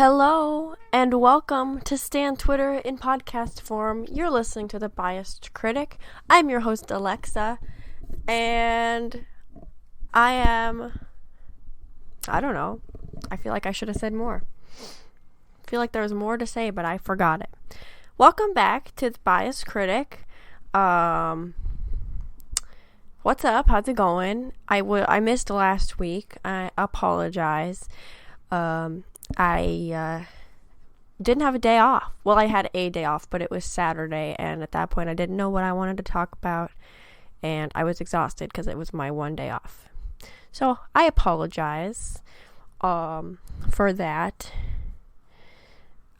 Hello, and welcome to Stan Twitter in podcast form. You're listening to The Biased Critic. I'm your host, Alexa, and I don't know. I feel like I should have said more. I feel like there was more to say, but I forgot it. Welcome back to The Biased Critic. What's up? How's it going? I missed last week. I apologize. I didn't have a day off. Well, I had a day off, but it was Saturday, and at that point I didn't know what I wanted to talk about, and I was exhausted because it was my one day off. So I apologize for that.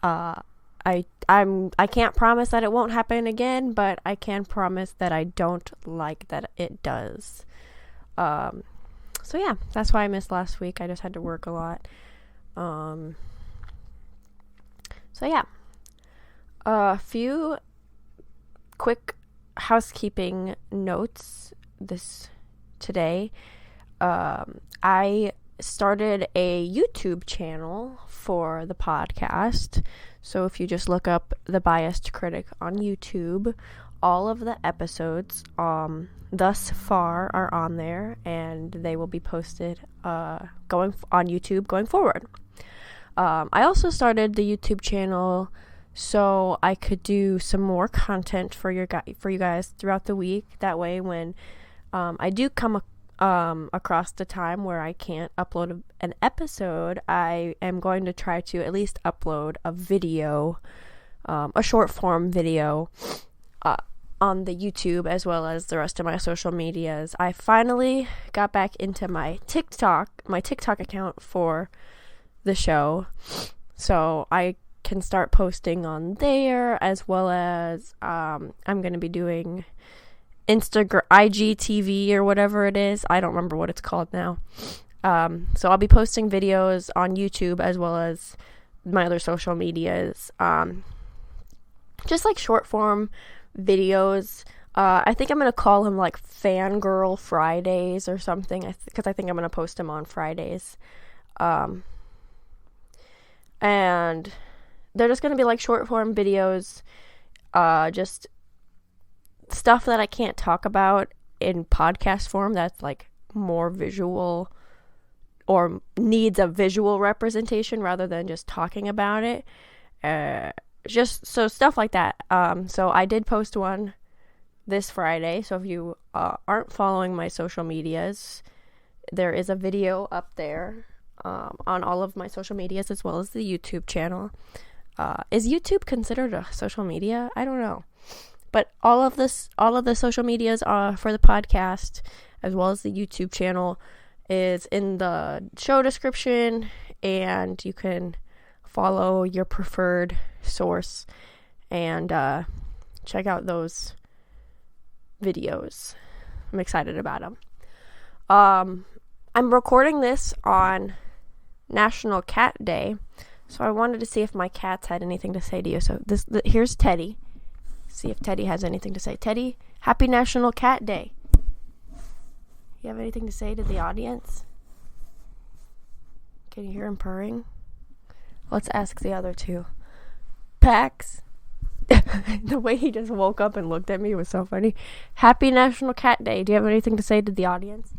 I can't promise that it won't happen again, but I can promise that I don't like that it does. So yeah, that's why I missed last week. I just had to work a lot. So yeah, a few quick housekeeping notes today. I started a YouTube channel for the podcast. So if you just look up The Biased Critic on YouTube, all of the episodes thus far are on there, and they will be posted going on YouTube going forward. I also started the YouTube channel so I could do some more content for you guys throughout the week. That way, when I do come across the time where I can't upload an episode, I am going to try to at least upload a video, a short form video, on the YouTube as well as the rest of my social medias. I finally got back into my TikTok account for the show, so I can start posting on there, as well as I'm going to be doing Instagram, IGTV or whatever it is. I don't remember what it's called now. So I'll be posting videos on YouTube as well as my other social medias. Just like short form videos. I think I'm going to call them like Fangirl Fridays or something, because I think I'm going to post them on Fridays. And they're just going to be like short form videos, just stuff that I can't talk about in podcast form that's like more visual or needs a visual representation rather than just talking about it. Just so stuff like that. So I did post one this Friday. So if you aren't following my social medias, there is a video up there on all of my social medias as well as the YouTube channel. Is YouTube considered a social media? I don't know. But all of the social medias for the podcast as well as the YouTube channel is in the show description, and you can follow your preferred source and check out those videos. I'm excited about them. I'm recording this on National Cat Day, so I wanted to see if my cats had anything to say to you. So here's Teddy. See if Teddy has anything to say. Teddy, happy National Cat Day. You have anything to say to the audience? Can you hear him purring? Let's ask the other two. Pax. The way he just woke up and looked at me was so funny. Happy National Cat Day. Do you have anything to say to the audience?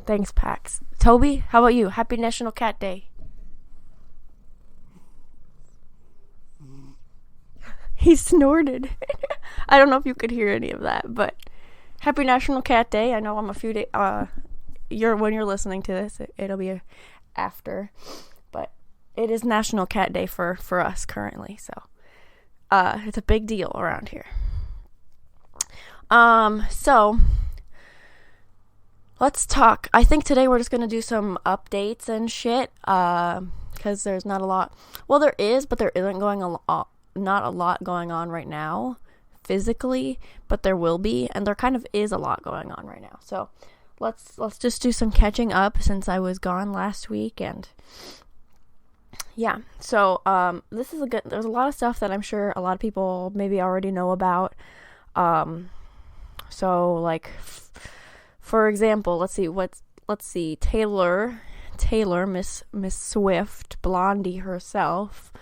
Thanks, Pax. Toby, how about you? Happy National Cat Day. He snorted. I don't know if you could hear any of that, but happy National Cat Day. I know I'm a few days, when you're listening to this, it'll be after, but it is National Cat Day for us currently, so it's a big deal around here. So let's talk. I think today we're just gonna do some updates and shit, because there's not a lot. Well, there is, but there isn't not a lot going on right now physically, but there will be, and there kind of is a lot going on right now. So let's just do some catching up since I was gone last week. And yeah, so there's a lot of stuff that I'm sure a lot of people maybe already know about. So like for example, let's see, Taylor Taylor, Miss Swift, Blondie herself,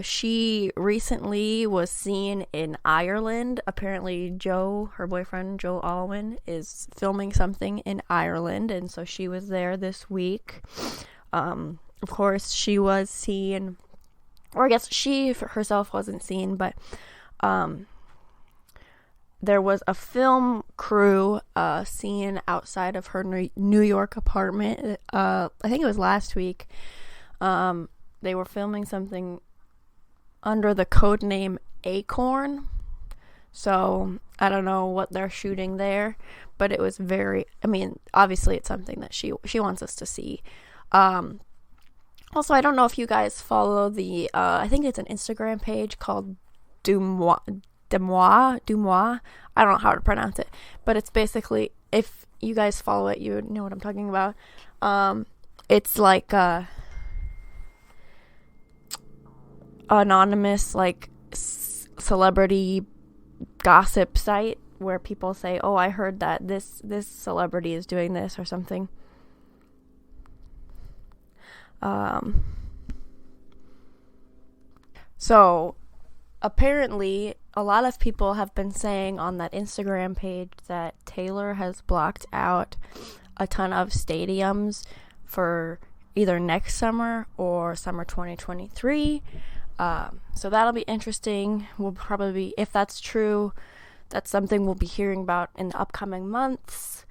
she recently was seen in Ireland. Apparently her boyfriend Joe Alwyn, is filming something in Ireland, and so she was there this week. Of course, she was seen, or I guess she herself wasn't seen, but there was a film crew seen outside of her New York apartment. I think it was last week. They were filming something under the code name Acorn. So I don't know what they're shooting there, but it was obviously it's something that she wants us to see. Also, I don't know if you guys follow the I think it's an Instagram page called Dumois. I don't know how to pronounce it, but it's basically, if you guys follow it, you know what I'm talking about. It's like anonymous, like, celebrity gossip site where people say, oh, I heard that this celebrity is doing this or something. So apparently a lot of people have been saying on that Instagram page that Taylor has blocked out a ton of stadiums for either next summer or summer 2023. So that'll be interesting. We'll probably, if that's true, that's something we'll be hearing about in the upcoming months.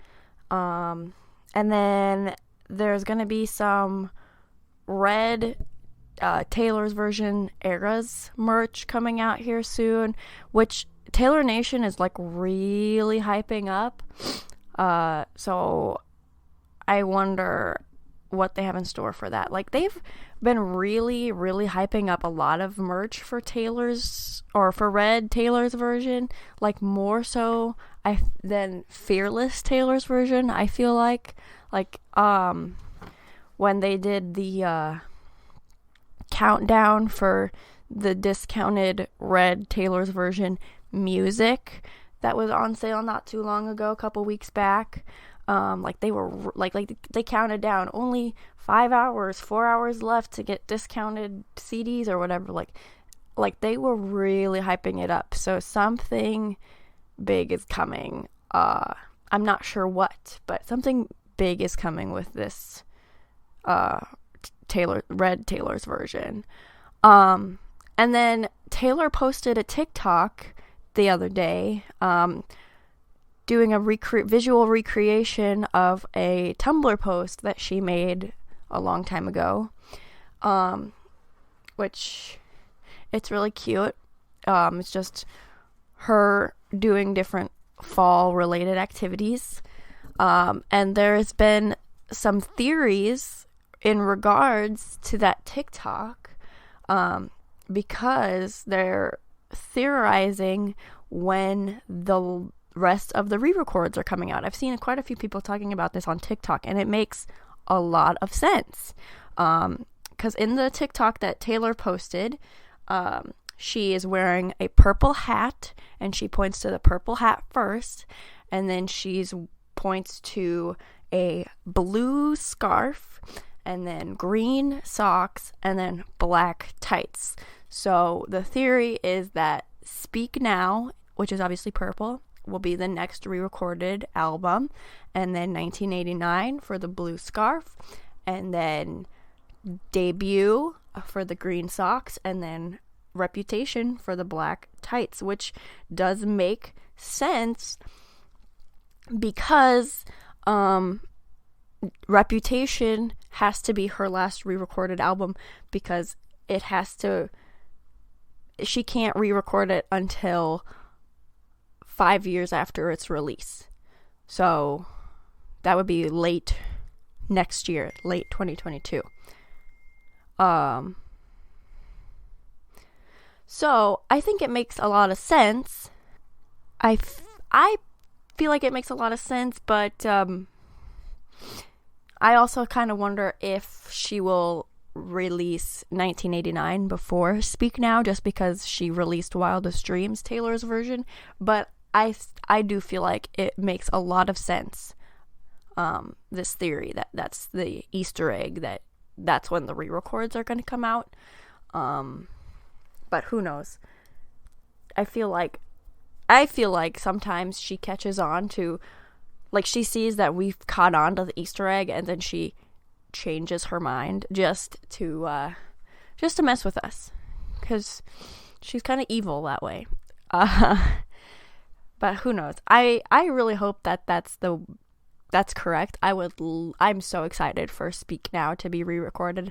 And then there's going to be some red Taylor's version Eras merch coming out here soon, which Taylor Nation is like really hyping up. So I wonder what they have in store for that. Like, they've been really, really hyping up a lot of merch for Red Taylor's version, like more so than Fearless Taylor's version. I feel like when they did the countdown for the discounted Red Taylor's version music that was on sale not too long ago, a couple weeks back. They counted down only 4 hours left to get discounted CDs or whatever. Like they were really hyping it up. So something big is coming. I'm not sure what, but something big is coming with this Red Taylor's version. And then Taylor posted a TikTok the other day, doing a visual recreation of a Tumblr post that she made a long time ago, which it's really cute. It's just her doing different fall related activities, and there's been some theories in regards to that TikTok, because they're theorizing when the rest of the re-records are coming out. I've seen quite a few people talking about this on TikTok, and it makes a lot of sense. Because in the TikTok that Taylor posted, she is wearing a purple hat, and she points to the purple hat first, and then she points to a blue scarf, and then green socks, and then black tights. So the theory is that Speak Now, which is obviously purple, will be the next re-recorded album, and then 1989 for the blue scarf, and then Debut for the green socks, and then Reputation for the black tights, which does make sense because Reputation has to be her last re-recorded album, because she can't re-record it until 5 years after its release. So that would be late next year, late 2022. So I think it makes a lot of sense. I feel like it makes a lot of sense, but I also kind of wonder if she will release 1989 before Speak Now, just because she released Wildest Dreams, Taylor's version. But I do feel like it makes a lot of sense this theory that that's the Easter egg, that's when the re-records are going to come out. But who knows? I feel like sometimes she catches on to, like, she sees that we've caught on to the Easter egg, and then she changes her mind just to mess with us, because she's kind of evil that way. But who knows? I really hope that that's correct. I'm so excited for Speak Now to be re-recorded.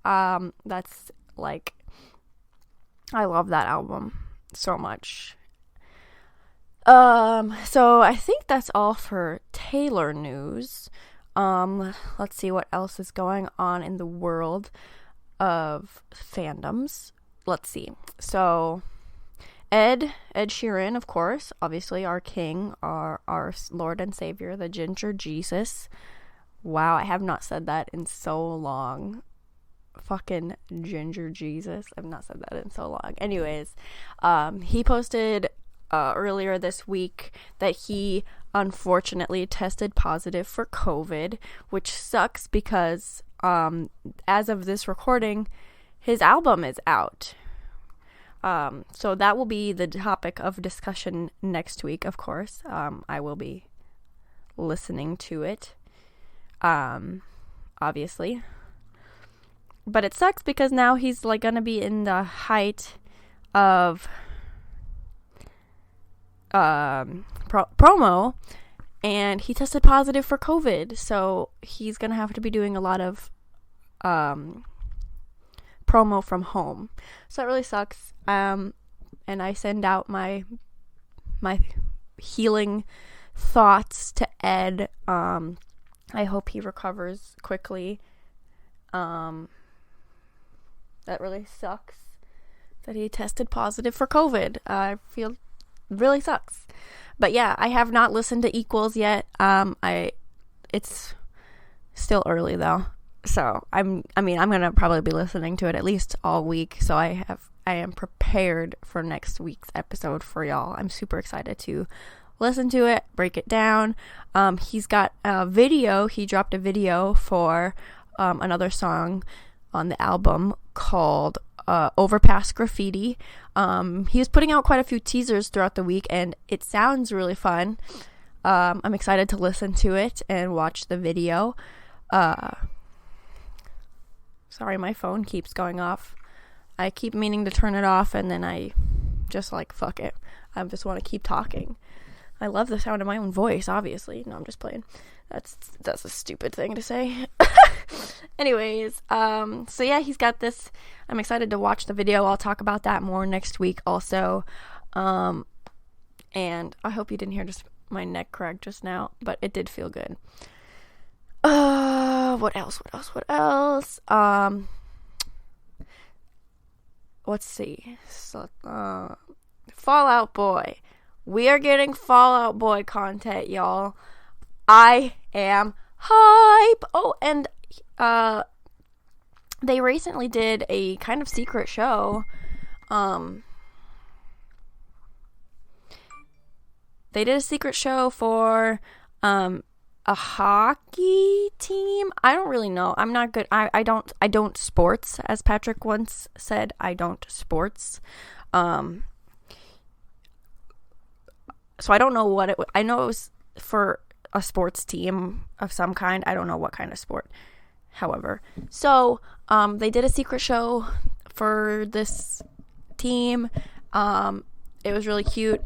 That's like, I love that album so much. So I think that's all for Taylor news. Let's see what else is going on in the world of fandoms. Let's see. So Ed Sheeran, of course, obviously our king, our Lord and Savior, the Ginger Jesus. Wow, I have not said that in so long. Fucking Ginger Jesus. I've not said that in so long. Anyways, he posted earlier this week that he unfortunately tested positive for COVID, which sucks because as of this recording, his album is out. So that will be the topic of discussion next week, of course. I will be listening to it, obviously. But it sucks because now he's like gonna be in the height of promo, and he tested positive for COVID, so he's gonna have to be doing a lot of promo from home. So that really sucks. And I send out my healing thoughts to Ed. I hope he recovers quickly. That really sucks that he tested positive for COVID. I feel really sucks. But yeah, I have not listened to Equals yet. It's still early though. So I'm gonna probably be listening to it at least all week. So I am prepared for next week's episode for y'all. I'm super excited to listen to it, break it down. He's got a video. He dropped a video for another song on the album called Overpass Graffiti. He was putting out quite a few teasers throughout the week, and it sounds really fun. I'm excited to listen to it and watch the video. Sorry, my phone keeps going off. I keep meaning to turn it off, and then I just like, fuck it. I just want to keep talking. I love the sound of my own voice, obviously. No, I'm just playing. That's a stupid thing to say. Anyways, so yeah, he's got this. I'm excited to watch the video. I'll talk about that more next week also. And I hope you didn't hear just my neck crack just now, but it did feel good. What else? Let's see. So, Fall Out Boy. We are getting Fall Out Boy content, y'all. I am hype. Oh, and they recently did a kind of secret show. They did a secret show for a hockey team. I don't really know. I'm not good. I don't sports, as Patrick once said. I don't sports. So I don't know what it. I know it was for a sports team of some kind. I don't know what kind of sport. However, so they did a secret show for this team. It was really cute.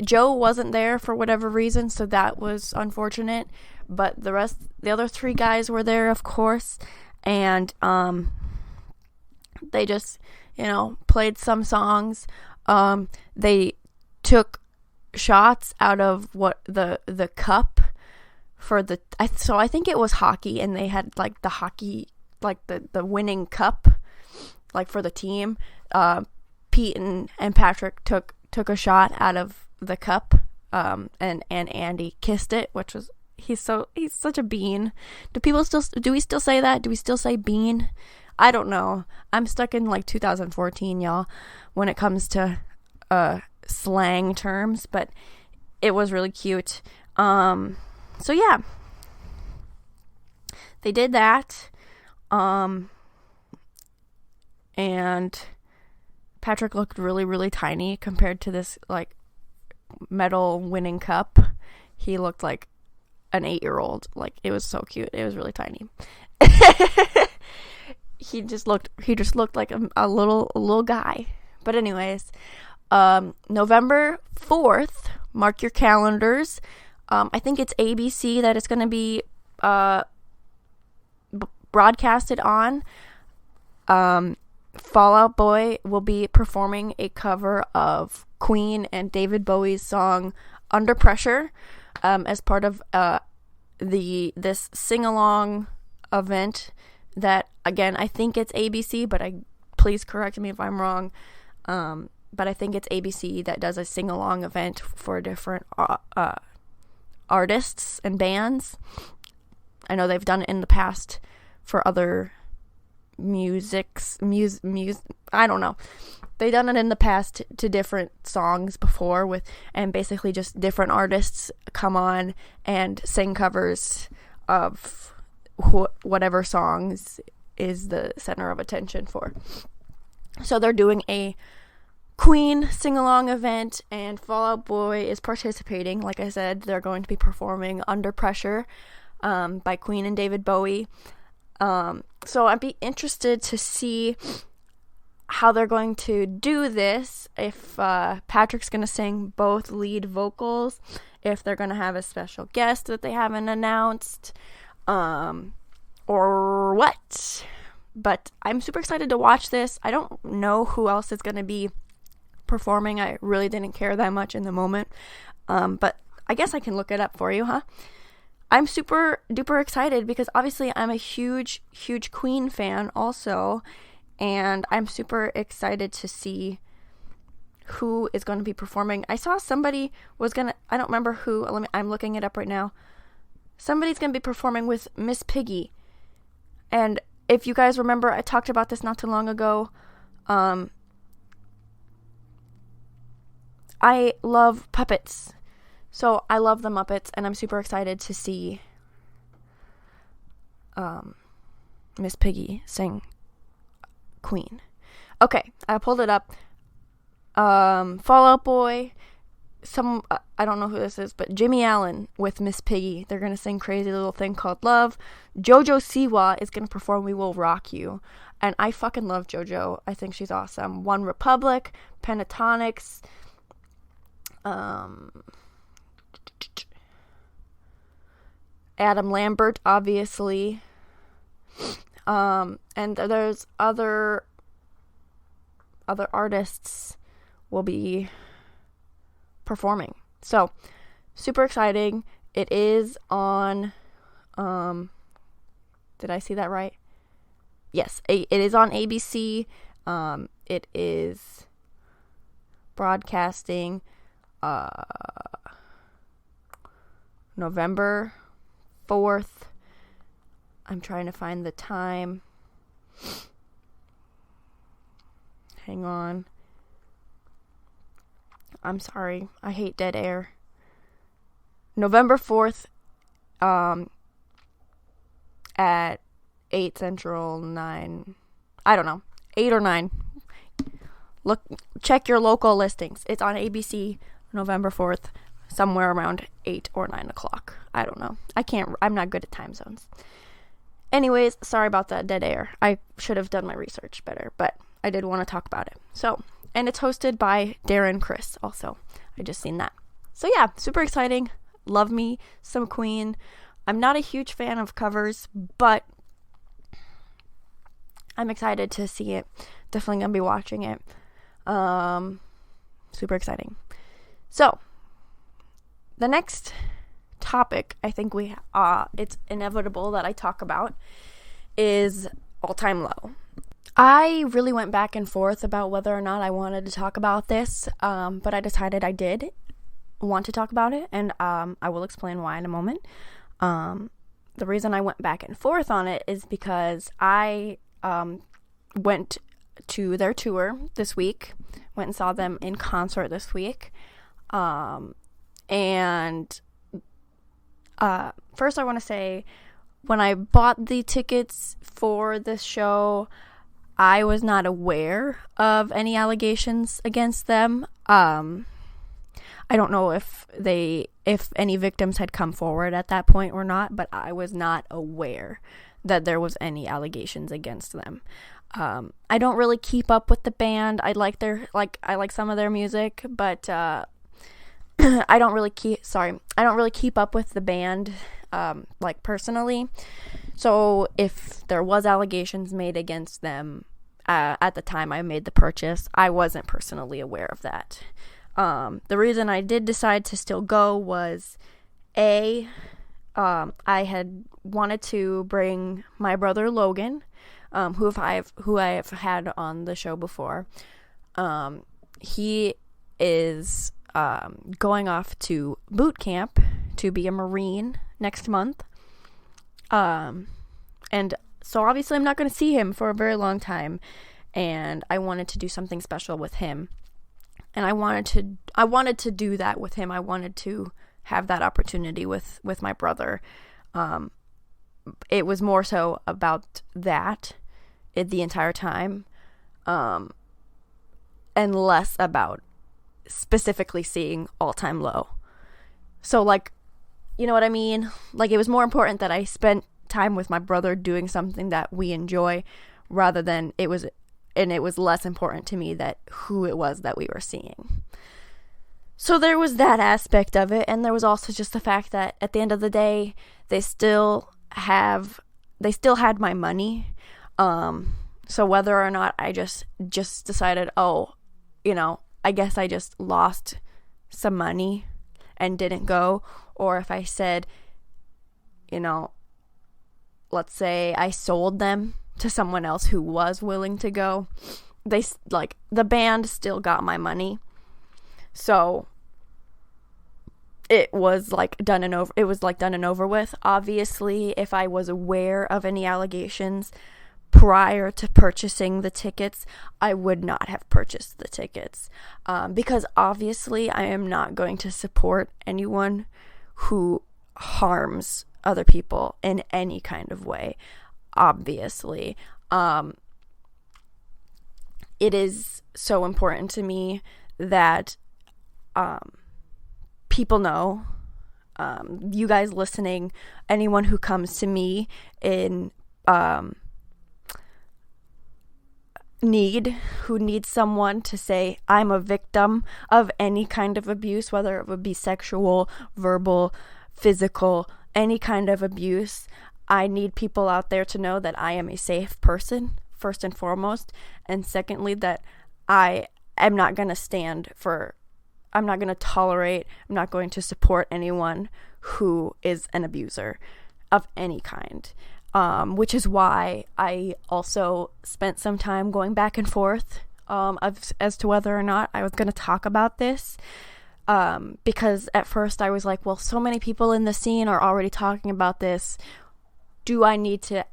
Joe wasn't there for whatever reason, so that was unfortunate. But the other three guys were there, of course, and they just, played some songs. They took shots out of what the cup for so I think it was hockey, and they had like the hockey, like the winning cup, like for the team. Pete and Patrick took a shot out of the cup, and Andy kissed it, which was he's such a bean. Do we still say that? Do we still say bean? I don't know. I'm stuck in like 2014, y'all, when it comes to slang terms, but it was really cute. So yeah, they did that. And Patrick looked really, really tiny compared to this, like, medal winning cup. He looked like an 8-year-old. Like, it was so cute. It was really tiny. he just looked like a little guy. But anyways, November 4th, mark your calendars. I think it's ABC that it's going to be broadcasted on. Fall Out Boy will be performing a cover of Queen and David Bowie's song Under Pressure as part of this sing-along event that, again, I think it's ABC, but please correct me if I'm wrong. But I think it's ABC that does a sing-along event for different artists and bands. I know they've done it in the past for other I don't know. They've done it in the past to different songs before and basically just different artists come on and sing covers of whatever songs is the center of attention for. So they're doing a Queen sing-along event, and Fall Out Boy is participating. Like I said, they're going to be performing Under Pressure by Queen and David Bowie. So I'd be interested to see how they're going to do this, if Patrick's going to sing both lead vocals, if they're going to have a special guest that they haven't announced, or what. But I'm super excited to watch this. I don't know who else is going to be performing. I really didn't care that much in the moment, but I guess I can look it up for you, huh? I'm super duper excited because obviously I'm a huge Queen fan also, and I'm super excited to see who is going to be performing. I saw somebody I don't remember who, I'm looking it up right now. Somebody's going to be performing with Miss Piggy. And if you guys remember, I talked about this not too long ago. I love puppets. So I love the Muppets, and I'm super excited to see Miss Piggy sing Queen. Okay, I pulled it up. Fall Out Boy, I don't know who this is, but Jimmy Allen with Miss Piggy. They're going to sing Crazy Little Thing Called Love. JoJo Siwa is going to perform We Will Rock You. And I fucking love JoJo. I think she's awesome. One Republic, Pentatonics, Adam Lambert, obviously. And there's other artists will be performing. So, super exciting. It is on, did I see that right? Yes, it is on ABC. It is broadcasting November 4th. I'm trying to find the time. Hang on. I'm sorry. I hate dead air. November 4th at 8 Central, 9. I don't know. 8 or 9. Look, check your local listings. It's on ABC November 4th, somewhere around 8 or 9 o'clock. I don't know. I'm not good at time zones. Anyways, sorry about that dead air. I should have done my research better, but I did want to talk about it. So, and it's hosted by Darren Criss also. I just seen that. So yeah, super exciting. Love me some Queen. I'm not a huge fan of covers, but I'm excited to see it. Definitely gonna be watching it. Super exciting. So, the next topic I think it's inevitable that I talk about is all-time low. I really went back and forth about whether or not I wanted to talk about this, but I decided I did want to talk about it, and I will explain why in a moment. The reason I went back and forth on it is because I went to their tour this week, went and saw them in concert this week, and first I want to say when I bought the tickets for this show, I was not aware of any allegations against them. I don't know if any victims had come forward at that point or not, but I was not aware that there was any allegations against them. I don't really keep up with the band. I like some of their music, but I don't really keep up with the band personally. So if there was allegations made against them at the time I made the purchase, I wasn't personally aware of that. The reason I did decide to still go was I had wanted to bring my brother Logan, who I have had on the show before. He is going off to boot camp to be a Marine next month. And so obviously I'm not going to see him for a very long time, and I wanted to do something special with him. And I wanted to do that with him. I wanted to have that opportunity with my brother. It was more so about that the entire time, and less about specifically seeing All Time Low. So, you know what I mean? It was more important that I spent time with my brother doing something that we enjoy, rather than it was less important to me that who it was that we were seeing. So there was that aspect of it, and there was also just the fact that at the end of the day, they still had my money. So whether or not I just decided, I guess I just lost some money and didn't go, or if I said, let's say I sold them to someone else who was willing to go, the band still got my money. So it was done and over with. Obviously, if I was aware of any allegations prior to purchasing the tickets, I would not have purchased the tickets, because obviously I am not going to support anyone who harms other people in any kind of way. Obviously, it is so important to me that people know, you guys listening, anyone who comes to me in who needs someone to say, I'm a victim of any kind of abuse, whether it would be sexual, verbal, physical, any kind of abuse. I need people out there to know that I am a safe person, first and foremost, and secondly, that I am not going to I'm not going to tolerate, I'm not going to support anyone who is an abuser of any kind. Which is why I also spent some time going back and forth as to whether or not I was going to talk about this. Because at first I was like, well, so many people in the scene are already talking about this. Do I need to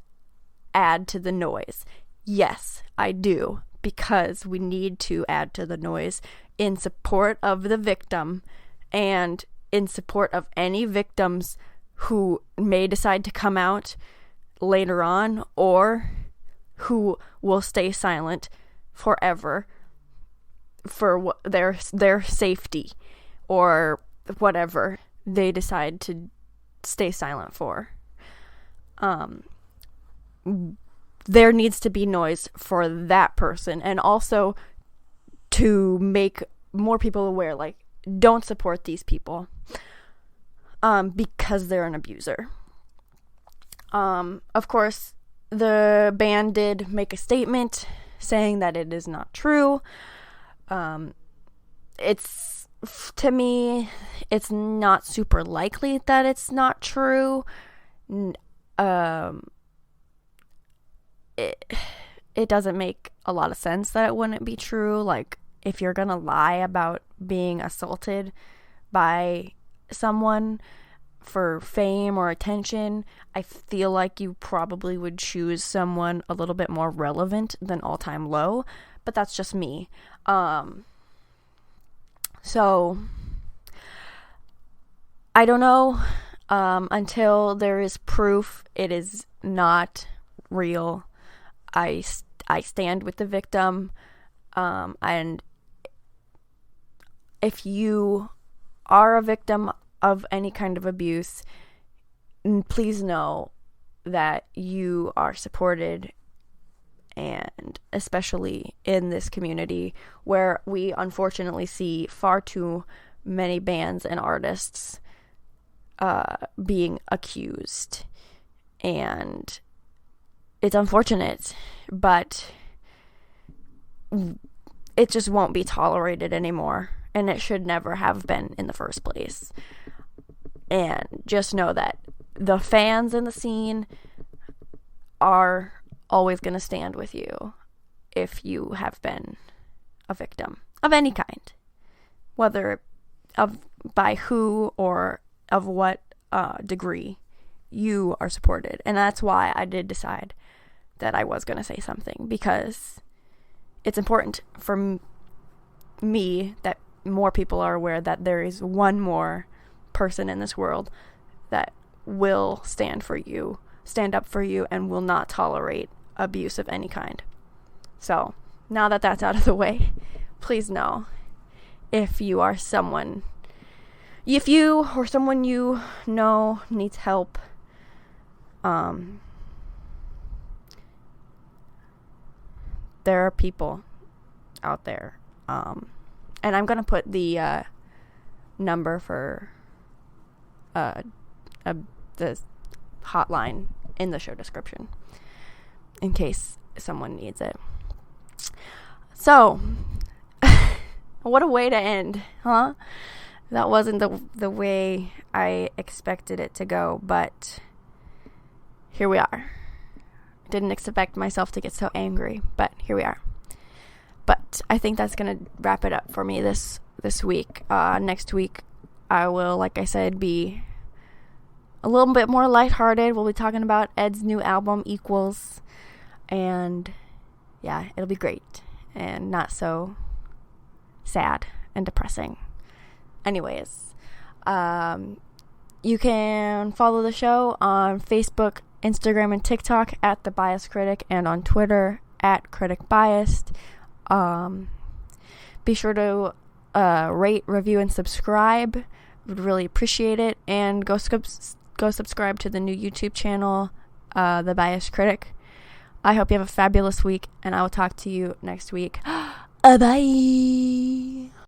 add to the noise? Yes, I do, because we need to add to the noise in support of the victim and in support of any victims who may decide to come out later on, or who will stay silent forever for their safety, or whatever they decide to stay silent for. There needs to be noise for that person, and also to make more people aware, don't support these people because they're an abuser. Of course, the band did make a statement saying that it is not true. To me, it's not super likely that it's not true. It doesn't make a lot of sense that it wouldn't be true. If you're gonna lie about being assaulted by someone for fame or attention, I feel like you probably would choose someone a little bit more relevant than All Time Low, but that's just me. So I don't know. Until there is proof it is not real, I stand with the victim. And if you are a victim of any kind of abuse, please know that you are supported, and especially in this community where we unfortunately see far too many bands and artists being accused. And it's unfortunate, but it just won't be tolerated anymore, and it should never have been in the first place. And just know that the fans in the scene are always going to stand with you if you have been a victim of any kind, whether by who or of what degree. You are supported. And that's why I did decide that I was going to say something, because it's important for me that more people are aware that there is one more person in this world that will stand up for you, and will not tolerate abuse of any kind. So, now that that's out of the way, please know, if you or someone you know needs help, there are people out there, and I'm gonna put the number for the hotline in the show description in case someone needs it. So, what a way to end, huh? That wasn't the way I expected it to go, but here we are. Didn't expect myself to get so angry, but here we are. But I think that's gonna wrap it up for me this week. Next week I will, like I said, be a little bit more lighthearted. We'll be talking about Ed's new album, Equals, and yeah, it'll be great and not so sad and depressing. Anyways, you can follow the show on Facebook, Instagram, and TikTok at The Bias Critic, and on Twitter at Critic Biased. Be sure to rate, review, and subscribe. Would really appreciate it. And go subscribe to the new YouTube channel, The Bias Critic. I hope you have a fabulous week, and I will talk to you next week. Bye.